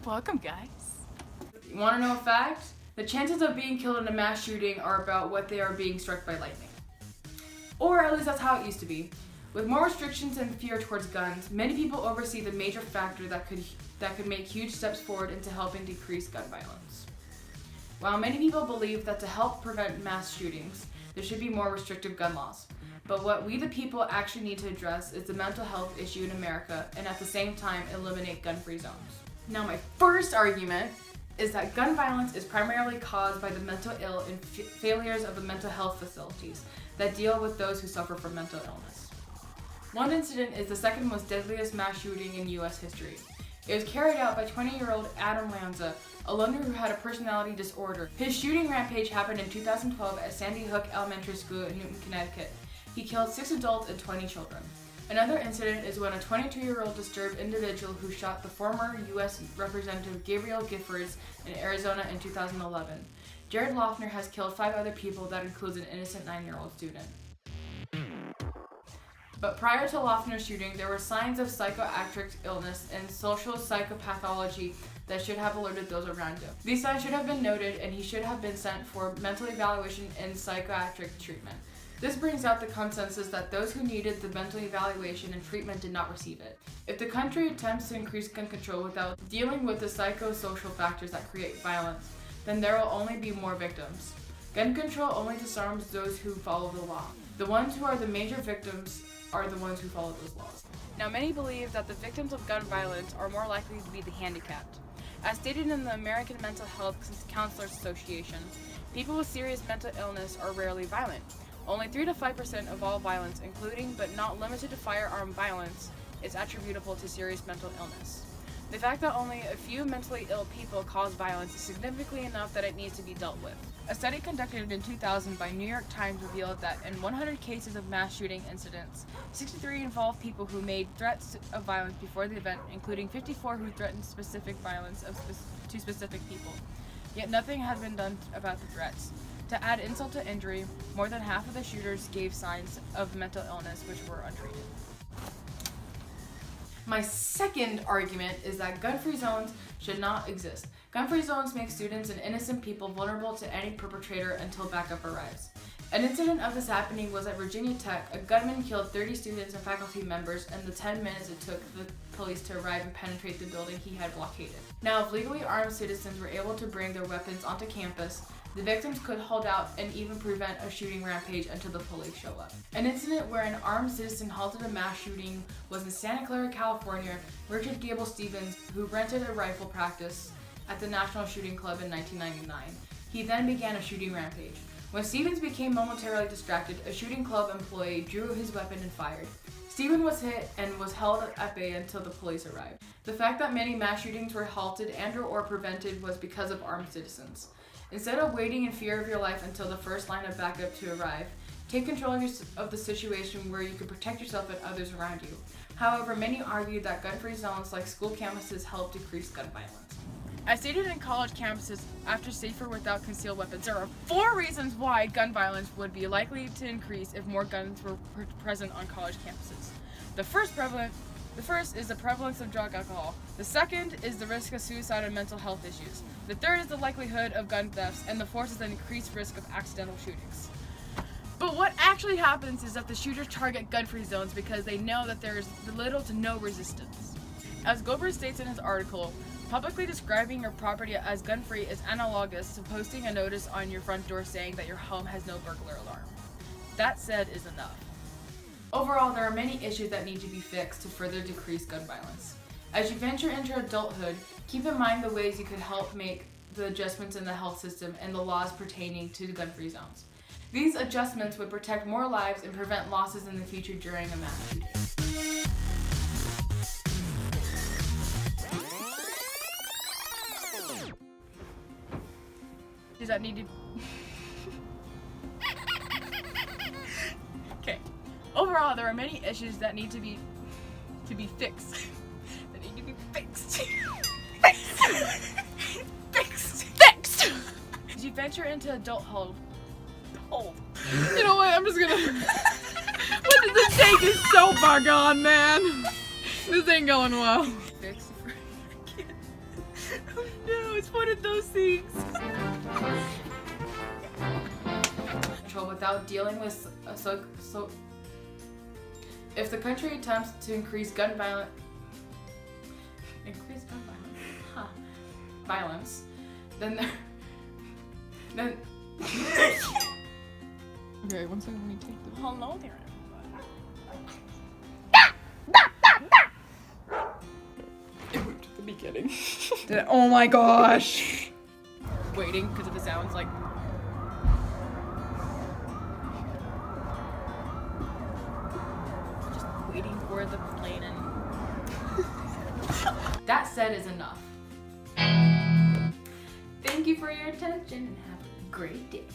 Welcome, guys. You want to know a fact? The chances of being killed in a mass shooting are about what they are being struck by lightning. Or at least that's how it used to be. With more restrictions and fear towards guns, many people oversee the major factor that could make huge steps forward into helping decrease gun violence. While many people believe that to help prevent mass shootings, there should be more restrictive gun laws. But what we the people actually need to address is the mental health issue in America and at the same time eliminate gun-free zones. Now my first argument is that gun violence is primarily caused by the mental ill and failures of the mental health facilities that deal with those who suffer from mental illness. One incident is the second most deadliest mass shooting in U.S. history. It was carried out by 20-year-old Adam Lanza, a loner who had a personality disorder. His shooting rampage happened in 2012 at Sandy Hook Elementary School in Newton, Connecticut. He killed 6 adults and 20 children. Another incident is when a 22-year-old disturbed individual who shot the former U.S. Representative Gabriel Giffords in Arizona in 2011. Jared Loughner has killed 5 other people, that includes an innocent 9-year-old student. But prior to Loughner's shooting, there were signs of psychiatric illness and social psychopathology that should have alerted those around him. These signs should have been noted and he should have been sent for mental evaluation and psychiatric treatment. This brings out the consensus that those who needed the mental evaluation and treatment did not receive it. If the country attempts to increase gun control without dealing with the psychosocial factors that create violence, then there will only be more victims. Gun control only disarms those who follow the law. The ones who are the major victims are the ones who follow those laws. Now, many believe that the victims of gun violence are more likely to be the handicapped. As stated in the American Mental Health Counselors Association, people with serious mental illness are rarely violent. Only 3 to 5% of all violence, including but not limited to firearm violence, is attributable to serious mental illness. The fact that only a few mentally ill people cause violence is significantly enough that it needs to be dealt with. A study conducted in 2000 by New York Times revealed that in 100 cases of mass shooting incidents, 63 involved people who made threats of violence before the event, including 54 who threatened specific violence to specific people. Yet nothing has been done about the threats. To add insult to injury, more than half of the shooters gave signs of mental illness which were untreated. My second argument is that gun-free zones should not exist. Gun-free zones make students and innocent people vulnerable to any perpetrator until backup arrives. An incident of this happening was at Virginia Tech. A gunman killed 30 students and faculty members in the 10 minutes it took the police to arrive and penetrate the building he had blockaded. Now, if legally armed citizens were able to bring their weapons onto campus, the victims could hold out and even prevent a shooting rampage until the police show up. An incident where an armed citizen halted a mass shooting was in Santa Clara, California. Richard Gable Stevens, who rented a rifle practice at the National Shooting Club in 1999. He then began a shooting rampage. When Stevens became momentarily distracted, a shooting club employee drew his weapon and fired. Stevens was hit and was held at bay until the police arrived. The fact that many mass shootings were halted and/or prevented was because of armed citizens. Instead of waiting in fear of your life until the first line of backup to arrive, take control of the situation where you can protect yourself and others around you. However, many argue that gun-free zones like school campuses help decrease gun violence. As stated in college campuses, after safer without concealed weapons, there are 4 reasons why gun violence would be likely to increase if more guns were present on college campuses. The first is the prevalence of drug alcohol. The second is the risk of suicide and mental health issues. The third is the likelihood of gun thefts, and the fourth is the increased risk of accidental shootings. But what actually happens is that the shooters target gun-free zones because they know that there is little to no resistance. As Gober states in his article, publicly describing your property as gun-free is analogous to posting a notice on your front door saying that your home has no burglar alarm. That said is enough. Overall, there are many issues that need to be fixed to further decrease gun violence. As you venture into adulthood, keep in mind the ways you could help make the adjustments in the health system and the laws pertaining to the gun-free zones. These adjustments would protect more lives and prevent losses in the future during a mass shooting. Does that need to... Okay. Overall, there are many issues that need to be fixed. That need to be fixed. Fixed. As you venture into adulthood, You know what? I'm just gonna. What did this take is so far gone, man. This ain't going well. Fixed for one of those things. Control without dealing with if the country attempts to increase gun violence, then Okay, one second, let me take the. Hello there. It worked at the beginning. Oh my gosh. Waiting because of the sounds like. Just waiting for the plane and. that said is enough. Thank you for your attention and have a great day.